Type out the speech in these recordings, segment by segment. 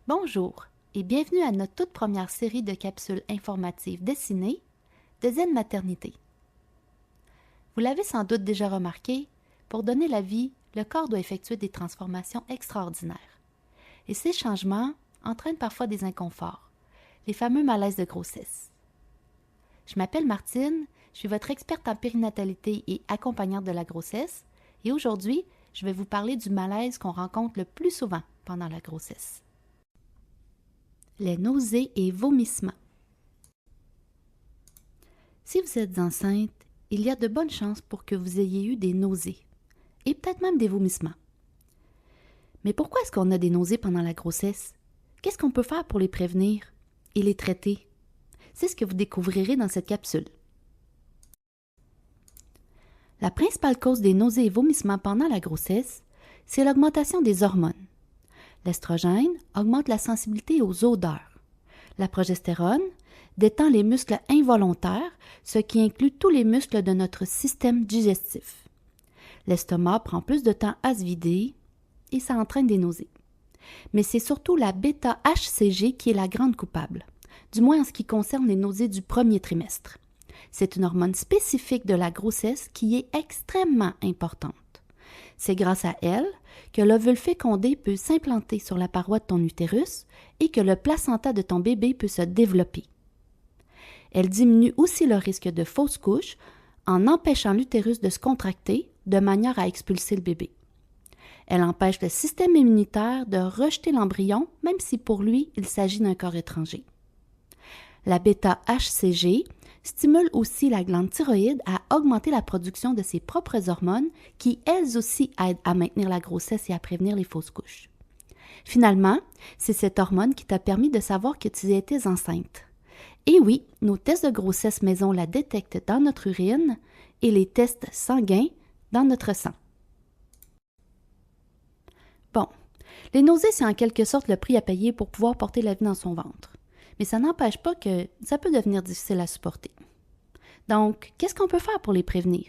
Bonjour et bienvenue à notre toute première série de capsules informatives dessinées de Zen Maternité. Vous l'avez sans doute déjà remarqué, pour donner la vie, le corps doit effectuer des transformations extraordinaires. Et ces changements entraînent parfois des inconforts, les fameux malaises de grossesse. Je m'appelle Martine, je suis votre experte en périnatalité et accompagnante de la grossesse, et aujourd'hui, je vais vous parler du malaise qu'on rencontre le plus souvent pendant la grossesse. Les nausées et vomissements. Si vous êtes enceinte, il y a de bonnes chances pour que vous ayez eu des nausées et peut-être même des vomissements. Mais pourquoi est-ce qu'on a des nausées pendant la grossesse? Qu'est-ce qu'on peut faire pour les prévenir et les traiter? C'est ce que vous découvrirez dans cette capsule. La principale cause des nausées et vomissements pendant la grossesse, c'est l'augmentation des hormones. L'estrogène augmente la sensibilité aux odeurs. La progestérone détend les muscles involontaires, ce qui inclut tous les muscles de notre système digestif. L'estomac prend plus de temps à se vider et ça entraîne des nausées. Mais c'est surtout la bêta-HCG qui est la grande coupable, du moins en ce qui concerne les nausées du premier trimestre. C'est une hormone spécifique de la grossesse qui est extrêmement importante. C'est grâce à elle que l'ovule fécondé peut s'implanter sur la paroi de ton utérus et que le placenta de ton bébé peut se développer. Elle diminue aussi le risque de fausse couche en empêchant l'utérus de se contracter de manière à expulser le bébé. Elle empêche le système immunitaire de rejeter l'embryon, même si pour lui, il s'agit d'un corps étranger. La bêta-HCG stimule aussi la glande thyroïde à augmenter la production de ses propres hormones qui, elles aussi, aident à maintenir la grossesse et à prévenir les fausses couches. Finalement, c'est cette hormone qui t'a permis de savoir que tu étais enceinte. Et oui, nos tests de grossesse maison la détectent dans notre urine et les tests sanguins dans notre sang. Bon, les nausées, c'est en quelque sorte le prix à payer pour pouvoir porter la vie dans son ventre. Mais ça n'empêche pas que ça peut devenir difficile à supporter. Donc, qu'est-ce qu'on peut faire pour les prévenir?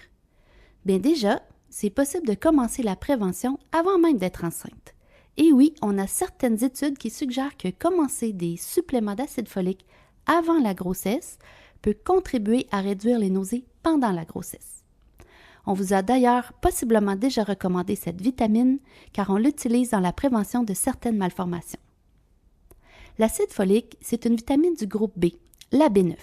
Bien déjà, c'est possible de commencer la prévention avant même d'être enceinte. Et oui, on a certaines études qui suggèrent que commencer des suppléments d'acide folique avant la grossesse peut contribuer à réduire les nausées pendant la grossesse. On vous a d'ailleurs possiblement déjà recommandé cette vitamine car on l'utilise dans la prévention de certaines malformations. L'acide folique, c'est une vitamine du groupe B, la B9.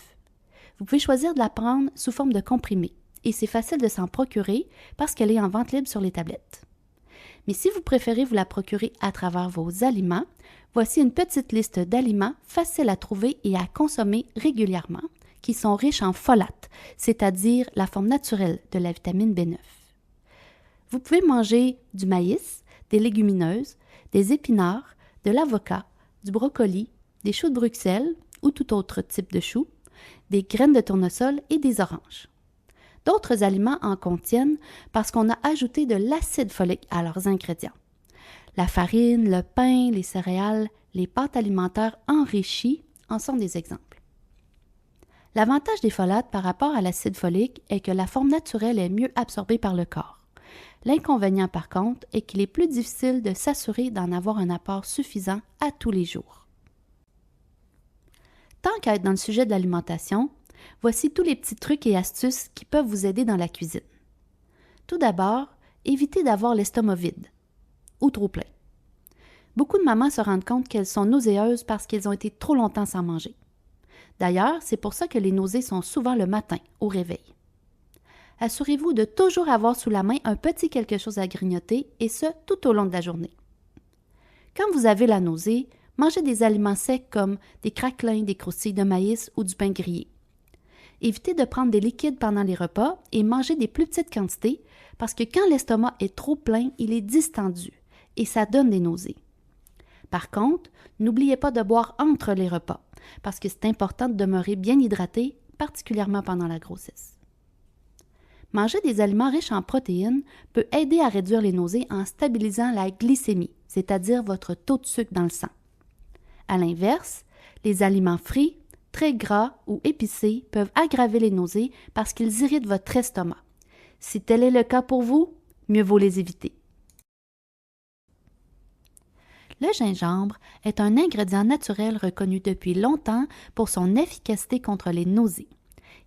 Vous pouvez choisir de la prendre sous forme de comprimé et c'est facile de s'en procurer parce qu'elle est en vente libre sur les tablettes. Mais si vous préférez vous la procurer à travers vos aliments, voici une petite liste d'aliments faciles à trouver et à consommer régulièrement qui sont riches en folate, c'est-à-dire la forme naturelle de la vitamine B9. Vous pouvez manger du maïs, des légumineuses, des épinards, de l'avocat, du brocoli, des choux de Bruxelles ou tout autre type de choux, des graines de tournesol et des oranges. D'autres aliments en contiennent parce qu'on a ajouté de l'acide folique à leurs ingrédients. La farine, le pain, les céréales, les pâtes alimentaires enrichies en sont des exemples. L'avantage des folates par rapport à l'acide folique est que la forme naturelle est mieux absorbée par le corps. L'inconvénient par contre est qu'il est plus difficile de s'assurer d'en avoir un apport suffisant à tous les jours. Tant qu'à être dans le sujet de l'alimentation, voici tous les petits trucs et astuces qui peuvent vous aider dans la cuisine. Tout d'abord, évitez d'avoir l'estomac vide ou trop plein. Beaucoup de mamans se rendent compte qu'elles sont nauséeuses parce qu'elles ont été trop longtemps sans manger. D'ailleurs, c'est pour ça que les nausées sont souvent le matin, au réveil. Assurez-vous de toujours avoir sous la main un petit quelque chose à grignoter et ce, tout au long de la journée. Quand vous avez la nausée, mangez des aliments secs comme des craquelins, des croustilles de maïs ou du pain grillé. Évitez de prendre des liquides pendant les repas et mangez des plus petites quantités parce que quand l'estomac est trop plein, il est distendu et ça donne des nausées. Par contre, n'oubliez pas de boire entre les repas parce que c'est important de demeurer bien hydraté, particulièrement pendant la grossesse. Manger des aliments riches en protéines peut aider à réduire les nausées en stabilisant la glycémie, c'est-à-dire votre taux de sucre dans le sang. À l'inverse, les aliments frits, très gras ou épicés peuvent aggraver les nausées parce qu'ils irritent votre estomac. Si tel est le cas pour vous, mieux vaut les éviter. Le gingembre est un ingrédient naturel reconnu depuis longtemps pour son efficacité contre les nausées.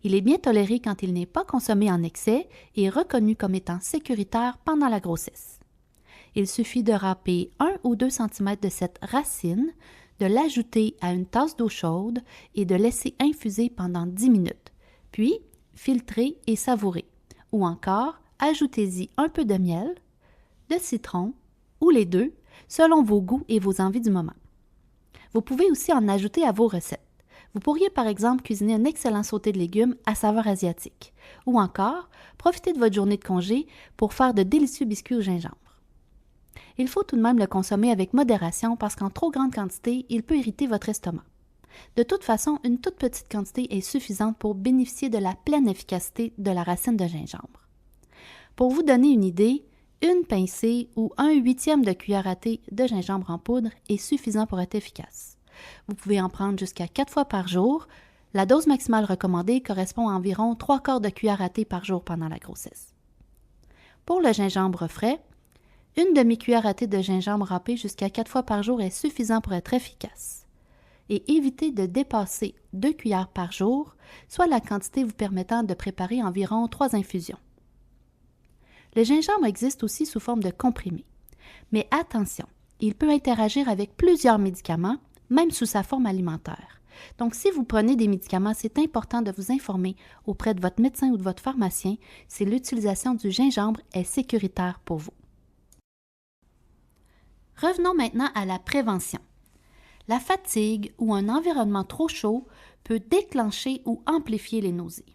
Il est bien toléré quand il n'est pas consommé en excès et est reconnu comme étant sécuritaire pendant la grossesse. Il suffit de râper 1 ou 2 cm de cette racine, de l'ajouter à une tasse d'eau chaude et de laisser infuser pendant 10 minutes, puis filtrer et savourer. Ou encore, ajoutez-y un peu de miel, de citron ou les deux, selon vos goûts et vos envies du moment. Vous pouvez aussi en ajouter à vos recettes. Vous pourriez par exemple cuisiner un excellent sauté de légumes à saveur asiatique, ou encore profiter de votre journée de congé pour faire de délicieux biscuits au gingembre. Il faut tout de même le consommer avec modération parce qu'en trop grande quantité, il peut irriter votre estomac. De toute façon, une toute petite quantité est suffisante pour bénéficier de la pleine efficacité de la racine de gingembre. Pour vous donner une idée, une pincée ou 1/8 de cuillère à thé de gingembre en poudre est suffisant pour être efficace. Vous pouvez en prendre jusqu'à 4 fois par jour. La dose maximale recommandée correspond à environ 3/4 de cuillère à thé par jour pendant la grossesse. Pour le gingembre frais, une demi-cuillère à thé de gingembre râpé jusqu'à 4 fois par jour est suffisant pour être efficace. Et évitez de dépasser 2 cuillères par jour, soit la quantité vous permettant de préparer environ 3 infusions. Le gingembre existe aussi sous forme de comprimé. Mais attention, il peut interagir avec plusieurs médicaments, même sous sa forme alimentaire. Donc, si vous prenez des médicaments, c'est important de vous informer auprès de votre médecin ou de votre pharmacien si l'utilisation du gingembre est sécuritaire pour vous. Revenons maintenant à la prévention. La fatigue ou un environnement trop chaud peut déclencher ou amplifier les nausées.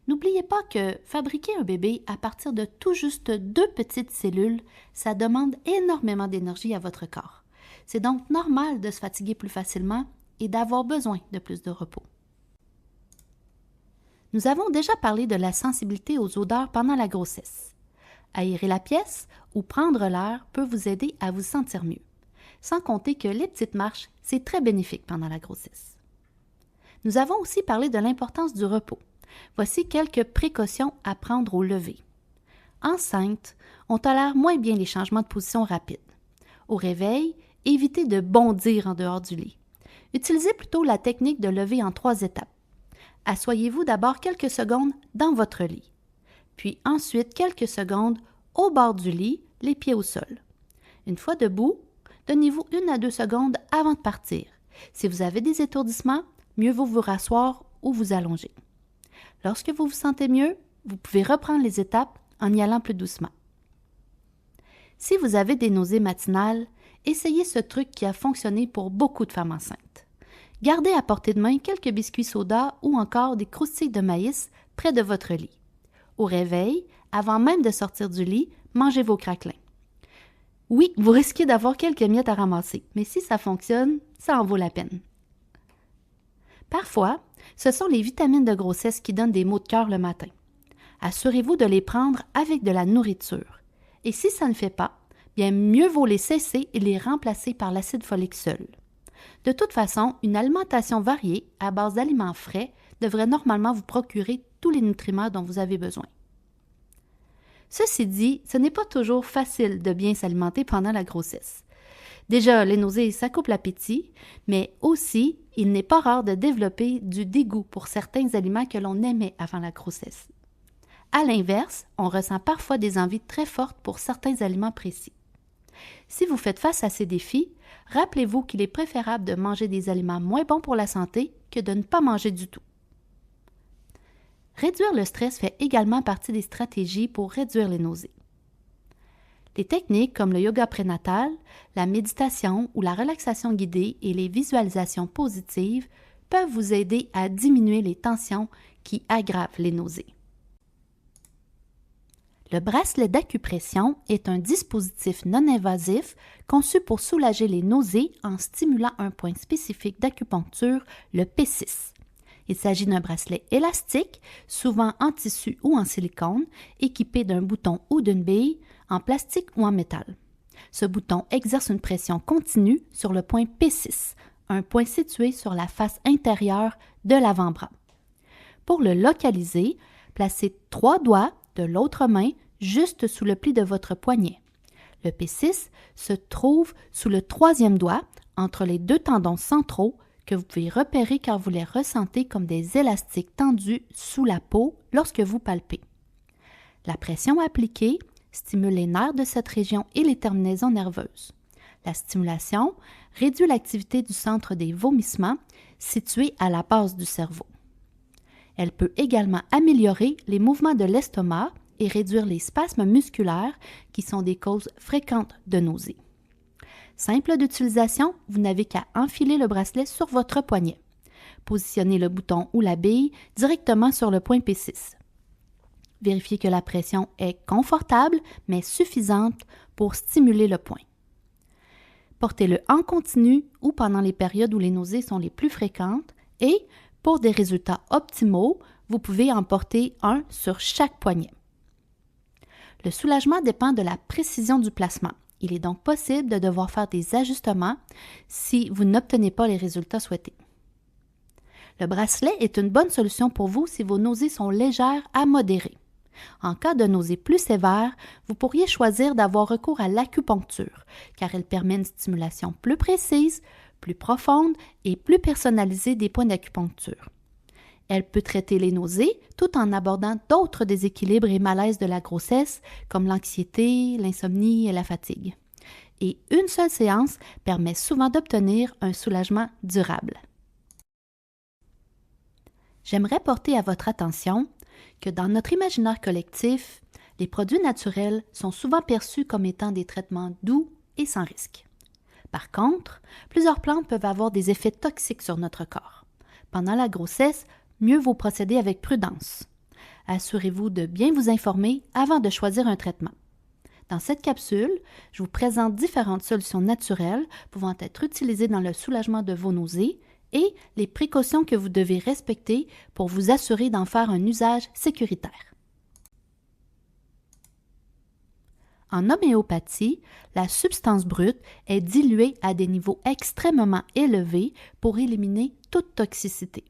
N'oubliez pas que fabriquer un bébé à partir de tout juste 2 petites cellules, ça demande énormément d'énergie à votre corps. C'est donc normal de se fatiguer plus facilement et d'avoir besoin de plus de repos. Nous avons déjà parlé de la sensibilité aux odeurs pendant la grossesse. Aérer la pièce ou prendre l'air peut vous aider à vous sentir mieux. Sans compter que les petites marches, c'est très bénéfique pendant la grossesse. Nous avons aussi parlé de l'importance du repos. Voici quelques précautions à prendre au lever. Enceinte, on tolère moins bien les changements de position rapides. Au réveil, évitez de bondir en dehors du lit. Utilisez plutôt la technique de lever en 3 étapes. Asseyez-vous d'abord quelques secondes dans votre lit, puis ensuite quelques secondes au bord du lit, les pieds au sol. Une fois debout, donnez-vous 1 à 2 secondes avant de partir. Si vous avez des étourdissements, mieux vaut vous rasseoir ou vous allonger. Lorsque vous vous sentez mieux, vous pouvez reprendre les étapes en y allant plus doucement. Si vous avez des nausées matinales, essayez ce truc qui a fonctionné pour beaucoup de femmes enceintes. Gardez à portée de main quelques biscuits soda ou encore des croustilles de maïs près de votre lit. Au réveil, avant même de sortir du lit, mangez vos craquelins. Oui, vous risquez d'avoir quelques miettes à ramasser, mais si ça fonctionne, ça en vaut la peine. Parfois, ce sont les vitamines de grossesse qui donnent des maux de cœur le matin. Assurez-vous de les prendre avec de la nourriture. Et si ça ne fait pas, bien mieux vaut les cesser et les remplacer par l'acide folique seul. De toute façon, une alimentation variée à base d'aliments frais devrait normalement vous procurer tous les nutriments dont vous avez besoin. Ceci dit, ce n'est pas toujours facile de bien s'alimenter pendant la grossesse. Déjà, les nausées, ça coupe l'appétit, mais aussi, il n'est pas rare de développer du dégoût pour certains aliments que l'on aimait avant la grossesse. À l'inverse, on ressent parfois des envies très fortes pour certains aliments précis. Si vous faites face à ces défis, rappelez-vous qu'il est préférable de manger des aliments moins bons pour la santé que de ne pas manger du tout. Réduire le stress fait également partie des stratégies pour réduire les nausées. Les techniques comme le yoga prénatal, la méditation ou la relaxation guidée et les visualisations positives peuvent vous aider à diminuer les tensions qui aggravent les nausées. Le bracelet d'acupression est un dispositif non-invasif conçu pour soulager les nausées en stimulant un point spécifique d'acupuncture, le P6. Il s'agit d'un bracelet élastique, souvent en tissu ou en silicone, équipé d'un bouton ou d'une bille, en plastique ou en métal. Ce bouton exerce une pression continue sur le point P6, un point situé sur la face intérieure de l'avant-bras. Pour le localiser, placez 3 doigts de l'autre main juste sous le pli de votre poignet. Le P6 se trouve sous le troisième doigt, entre les deux tendons centraux, que vous pouvez repérer car vous les ressentez comme des élastiques tendus sous la peau lorsque vous palpez. La pression appliquée stimule les nerfs de cette région et les terminaisons nerveuses. La stimulation réduit l'activité du centre des vomissements situé à la base du cerveau. Elle peut également améliorer les mouvements de l'estomac et réduire les spasmes musculaires qui sont des causes fréquentes de nausées. Simple d'utilisation, vous n'avez qu'à enfiler le bracelet sur votre poignet. Positionnez le bouton ou la bille directement sur le point P6. Vérifiez que la pression est confortable mais suffisante pour stimuler le point. Portez-le en continu ou pendant les périodes où les nausées sont les plus fréquentes et, pour des résultats optimaux, vous pouvez en porter un sur chaque poignet. Le soulagement dépend de la précision du placement. Il est donc possible de devoir faire des ajustements si vous n'obtenez pas les résultats souhaités. Le bracelet est une bonne solution pour vous si vos nausées sont légères à modérées. En cas de nausées plus sévères, vous pourriez choisir d'avoir recours à l'acupuncture, car elle permet une stimulation plus précise, plus profonde et plus personnalisée des points d'acupuncture. Elle peut traiter les nausées tout en abordant d'autres déséquilibres et malaises de la grossesse, comme l'anxiété, l'insomnie et la fatigue. Et une seule séance permet souvent d'obtenir un soulagement durable. J'aimerais porter à votre attention que dans notre imaginaire collectif, les produits naturels sont souvent perçus comme étant des traitements doux et sans risque. Par contre, plusieurs plantes peuvent avoir des effets toxiques sur notre corps. Pendant la grossesse, mieux vaut procéder avec prudence. Assurez-vous de bien vous informer avant de choisir un traitement. Dans cette capsule, je vous présente différentes solutions naturelles pouvant être utilisées dans le soulagement de vos nausées et les précautions que vous devez respecter pour vous assurer d'en faire un usage sécuritaire. En homéopathie, la substance brute est diluée à des niveaux extrêmement élevés pour éliminer toute toxicité.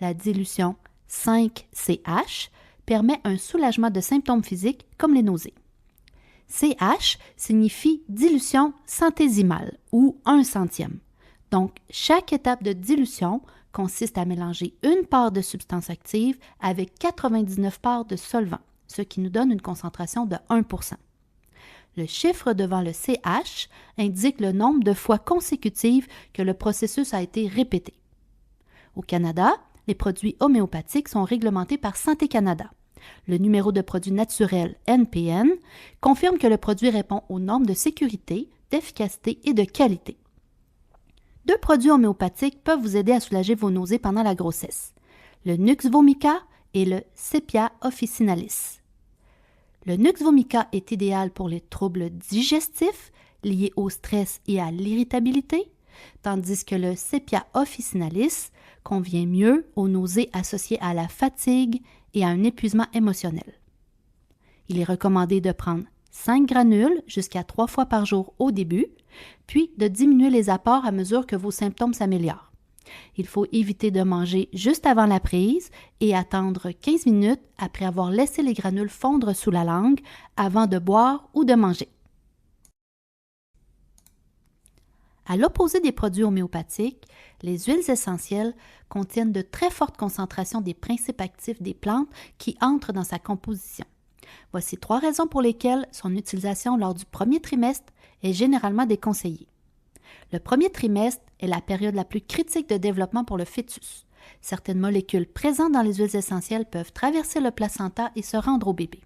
La dilution 5-CH permet un soulagement de symptômes physiques comme les nausées. CH signifie dilution centésimale ou 1/100. Donc, chaque étape de dilution consiste à mélanger une part de substance active avec 99 parts de solvant, ce qui nous donne une concentration de 1%. Le chiffre devant le CH indique le nombre de fois consécutives que le processus a été répété. Au Canada, les produits homéopathiques sont réglementés par Santé Canada. Le numéro de produit naturel NPN confirme que le produit répond aux normes de sécurité, d'efficacité et de qualité. 2 produits homéopathiques peuvent vous aider à soulager vos nausées pendant la grossesse, le Nux vomica et le Sepia officinalis. Le Nux vomica est idéal pour les troubles digestifs liés au stress et à l'irritabilité, tandis que le Sepia officinalis convient mieux aux nausées associées à la fatigue et à un épuisement émotionnel. Il est recommandé de prendre 5 granules jusqu'à 3 fois par jour au début, puis de diminuer les apports à mesure que vos symptômes s'améliorent. Il faut éviter de manger juste avant la prise et attendre 15 minutes après avoir laissé les granules fondre sous la langue avant de boire ou de manger. À l'opposé des produits homéopathiques, les huiles essentielles contiennent de très fortes concentrations des principes actifs des plantes qui entrent dans sa composition. Voici 3 raisons pour lesquelles son utilisation lors du premier trimestre est généralement déconseillée. Le premier trimestre est la période la plus critique de développement pour le fœtus. Certaines molécules présentes dans les huiles essentielles peuvent traverser le placenta et se rendre au bébé.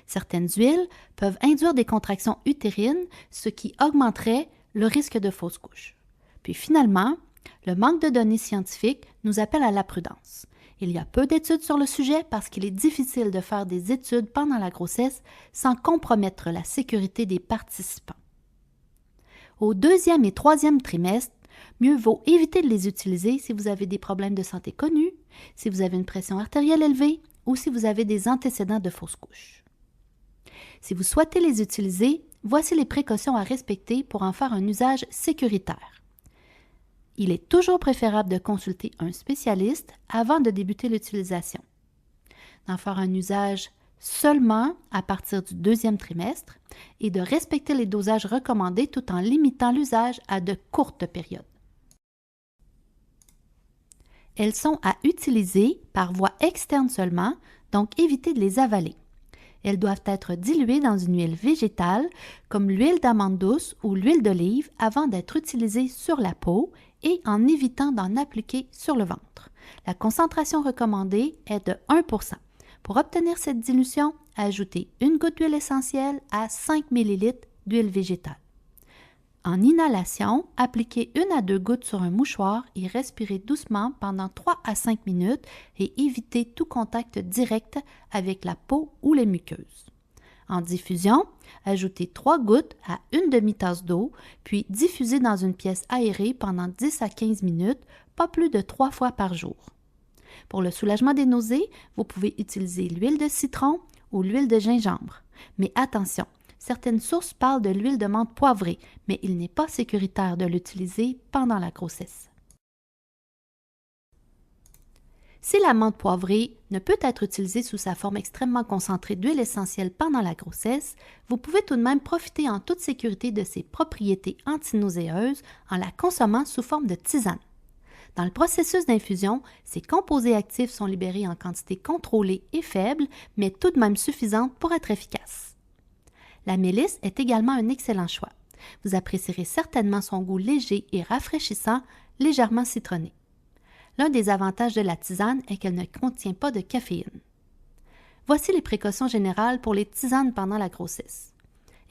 Certaines huiles peuvent induire des contractions utérines, ce qui augmenterait le risque de fausse couche. Puis finalement, le manque de données scientifiques nous appelle à la prudence. Il y a peu d'études sur le sujet parce qu'il est difficile de faire des études pendant la grossesse sans compromettre la sécurité des participants. Au 2e et 3e trimestre, mieux vaut éviter de les utiliser si vous avez des problèmes de santé connus, si vous avez une pression artérielle élevée ou si vous avez des antécédents de fausse couche. Si vous souhaitez les utiliser, voici les précautions à respecter pour en faire un usage sécuritaire. Il est toujours préférable de consulter un spécialiste avant de débuter l'utilisation. D'en faire un usage seulement à partir du deuxième trimestre et de respecter les dosages recommandés tout en limitant l'usage à de courtes périodes. Elles sont à utiliser par voie externe seulement, donc évitez de les avaler. Elles doivent être diluées dans une huile végétale comme l'huile d'amande douce ou l'huile d'olive avant d'être utilisées sur la peau et en évitant d'en appliquer sur le ventre. La concentration recommandée est de 1%. Pour obtenir cette dilution, ajoutez une goutte d'huile essentielle à 5 ml d'huile végétale. En inhalation, appliquez 1 à 2 gouttes sur un mouchoir et respirez doucement pendant 3 à 5 minutes et évitez tout contact direct avec la peau ou les muqueuses. En diffusion, ajoutez 3 gouttes à une demi-tasse d'eau, puis diffusez dans une pièce aérée pendant 10 à 15 minutes, pas plus de 3 fois par jour. Pour le soulagement des nausées, vous pouvez utiliser l'huile de citron ou l'huile de gingembre. Mais attention, certaines sources parlent de l'huile de menthe poivrée, mais il n'est pas sécuritaire de l'utiliser pendant la grossesse. Si la menthe poivrée ne peut être utilisée sous sa forme extrêmement concentrée d'huile essentielle pendant la grossesse, vous pouvez tout de même profiter en toute sécurité de ses propriétés antinauséeuses en la consommant sous forme de tisane. Dans le processus d'infusion, ces composés actifs sont libérés en quantité contrôlée et faible, mais tout de même suffisante pour être efficaces. La mélisse est également un excellent choix. Vous apprécierez certainement son goût léger et rafraîchissant, légèrement citronné. L'un des avantages de la tisane est qu'elle ne contient pas de caféine. Voici les précautions générales pour les tisanes pendant la grossesse.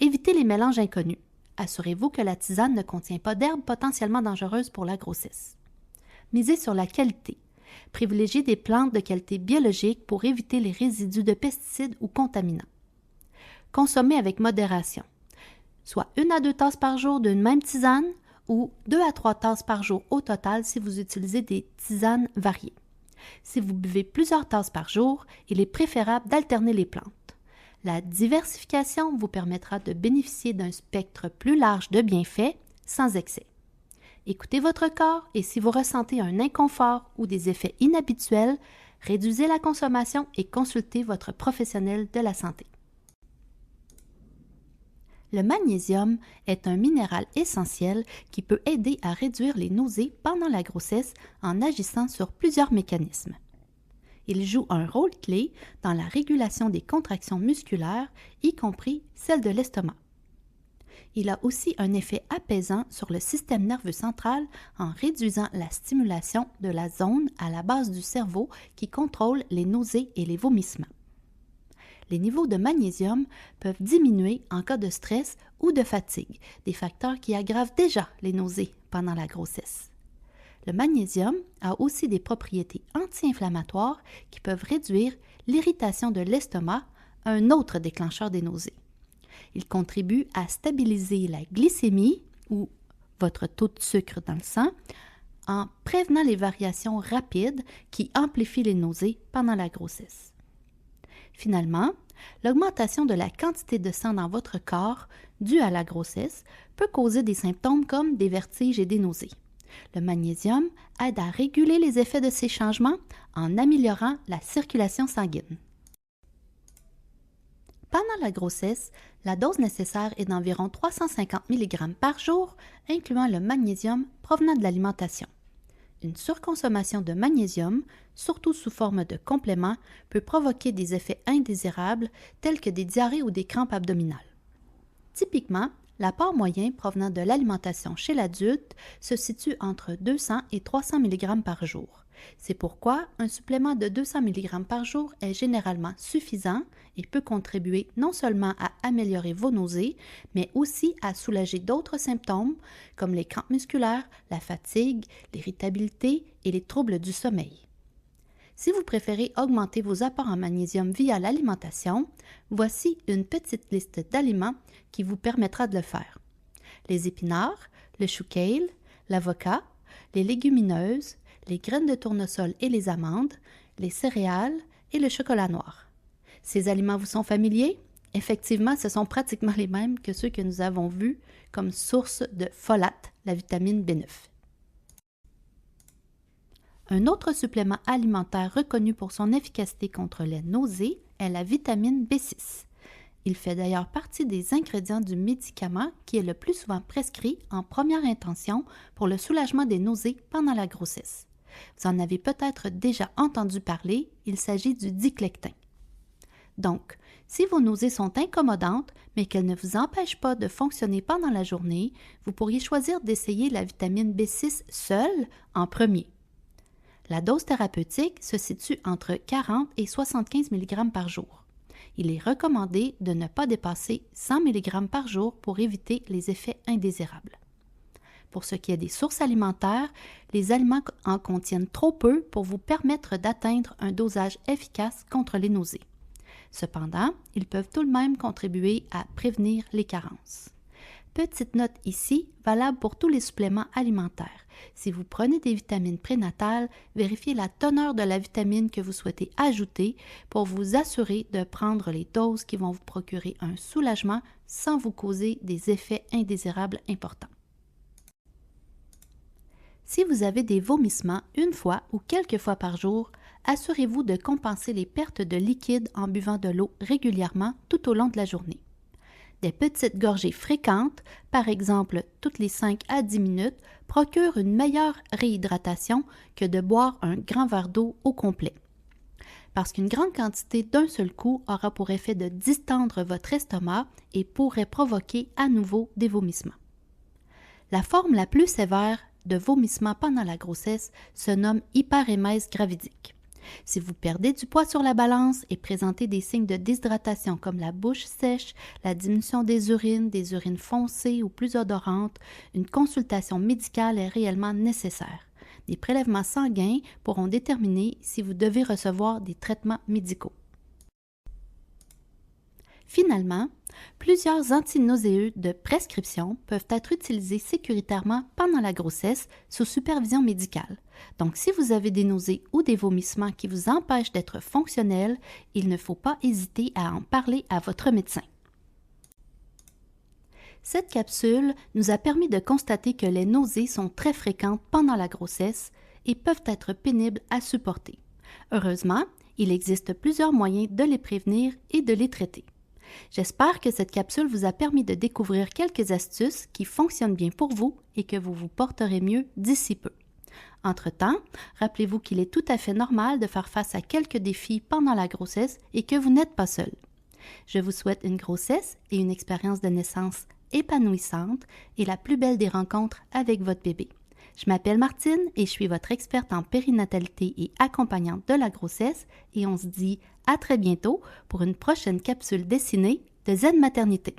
Évitez les mélanges inconnus. Assurez-vous que la tisane ne contient pas d'herbes potentiellement dangereuses pour la grossesse. Misez sur la qualité. Privilégiez des plantes de qualité biologique pour éviter les résidus de pesticides ou contaminants. Consommez avec modération, soit 1 à 2 tasses par jour d'une même tisane ou 2 à 3 tasses par jour au total si vous utilisez des tisanes variées. Si vous buvez plusieurs tasses par jour, il est préférable d'alterner les plantes. La diversification vous permettra de bénéficier d'un spectre plus large de bienfaits sans excès. Écoutez votre corps et si vous ressentez un inconfort ou des effets inhabituels, réduisez la consommation et consultez votre professionnel de la santé. Le magnésium est un minéral essentiel qui peut aider à réduire les nausées pendant la grossesse en agissant sur plusieurs mécanismes. Il joue un rôle clé dans la régulation des contractions musculaires, y compris celles de l'estomac. Il a aussi un effet apaisant sur le système nerveux central en réduisant la stimulation de la zone à la base du cerveau qui contrôle les nausées et les vomissements. Les niveaux de magnésium peuvent diminuer en cas de stress ou de fatigue, des facteurs qui aggravent déjà les nausées pendant la grossesse. Le magnésium a aussi des propriétés anti-inflammatoires qui peuvent réduire l'irritation de l'estomac, un autre déclencheur des nausées. Il contribue à stabiliser la glycémie ou votre taux de sucre dans le sang en prévenant les variations rapides qui amplifient les nausées pendant la grossesse. Finalement, l'augmentation de la quantité de sang dans votre corps due à la grossesse peut causer des symptômes comme des vertiges et des nausées. Le magnésium aide à réguler les effets de ces changements en améliorant la circulation sanguine. Pendant la grossesse, la dose nécessaire est d'environ 350 mg par jour, incluant le magnésium provenant de l'alimentation. Une surconsommation de magnésium, surtout sous forme de complément, peut provoquer des effets indésirables tels que des diarrhées ou des crampes abdominales. Typiquement, l'apport moyen provenant de l'alimentation chez l'adulte se situe entre 200 et 300 mg par jour. C'est pourquoi un supplément de 200 mg par jour est généralement suffisant et peut contribuer non seulement à améliorer vos nausées, mais aussi à soulager d'autres symptômes comme les crampes musculaires, la fatigue, l'irritabilité et les troubles du sommeil. Si vous préférez augmenter vos apports en magnésium via l'alimentation, voici une petite liste d'aliments qui vous permettra de le faire. Les épinards, le chou kale, l'avocat, les légumineuses, les graines de tournesol et les amandes, les céréales et le chocolat noir. Ces aliments vous sont familiers? Effectivement, ce sont pratiquement les mêmes que ceux que nous avons vus comme source de folate, la vitamine B9. Un autre supplément alimentaire reconnu pour son efficacité contre les nausées est la vitamine B6. Il fait d'ailleurs partie des ingrédients du médicament qui est le plus souvent prescrit en première intention pour le soulagement des nausées pendant la grossesse. Vous en avez peut-être déjà entendu parler, il s'agit du diclectin. Donc, si vos nausées sont incommodantes, mais qu'elles ne vous empêchent pas de fonctionner pendant la journée, vous pourriez choisir d'essayer la vitamine B6 seule en premier. La dose thérapeutique se situe entre 40 et 75 mg par jour. Il est recommandé de ne pas dépasser 100 mg par jour pour éviter les effets indésirables. Pour ce qui est des sources alimentaires, les aliments en contiennent trop peu pour vous permettre d'atteindre un dosage efficace contre les nausées. Cependant, ils peuvent tout de même contribuer à prévenir les carences. Petite note ici, valable pour tous les suppléments alimentaires. Si vous prenez des vitamines prénatales, vérifiez la teneur de la vitamine que vous souhaitez ajouter pour vous assurer de prendre les doses qui vont vous procurer un soulagement sans vous causer des effets indésirables importants. Si vous avez des vomissements une fois ou quelques fois par jour, assurez-vous de compenser les pertes de liquide en buvant de l'eau régulièrement tout au long de la journée. Des petites gorgées fréquentes, par exemple toutes les 5 à 10 minutes, procurent une meilleure réhydratation que de boire un grand verre d'eau au complet. Parce qu'une grande quantité d'un seul coup aura pour effet de distendre votre estomac et pourrait provoquer à nouveau des vomissements. La forme la plus sévère de vomissement pendant la grossesse se nomme hyperémèse gravidique. Si vous perdez du poids sur la balance et présentez des signes de déshydratation comme la bouche sèche, la diminution des urines foncées ou plus odorantes, une consultation médicale est réellement nécessaire. Des prélèvements sanguins pourront déterminer si vous devez recevoir des traitements médicaux. Finalement, plusieurs antinauséeux de prescription peuvent être utilisés sécuritairement pendant la grossesse sous supervision médicale. Donc, si vous avez des nausées ou des vomissements qui vous empêchent d'être fonctionnels, il ne faut pas hésiter à en parler à votre médecin. Cette capsule nous a permis de constater que les nausées sont très fréquentes pendant la grossesse et peuvent être pénibles à supporter. Heureusement, il existe plusieurs moyens de les prévenir et de les traiter. J'espère que cette capsule vous a permis de découvrir quelques astuces qui fonctionnent bien pour vous et que vous vous porterez mieux d'ici peu. Entre-temps, rappelez-vous qu'il est tout à fait normal de faire face à quelques défis pendant la grossesse et que vous n'êtes pas seul. Je vous souhaite une grossesse et une expérience de naissance épanouissante et la plus belle des rencontres avec votre bébé. Je m'appelle Martine et je suis votre experte en périnatalité et accompagnante de la grossesse et on se dit à très bientôt pour une prochaine capsule dessinée de Zen Maternité.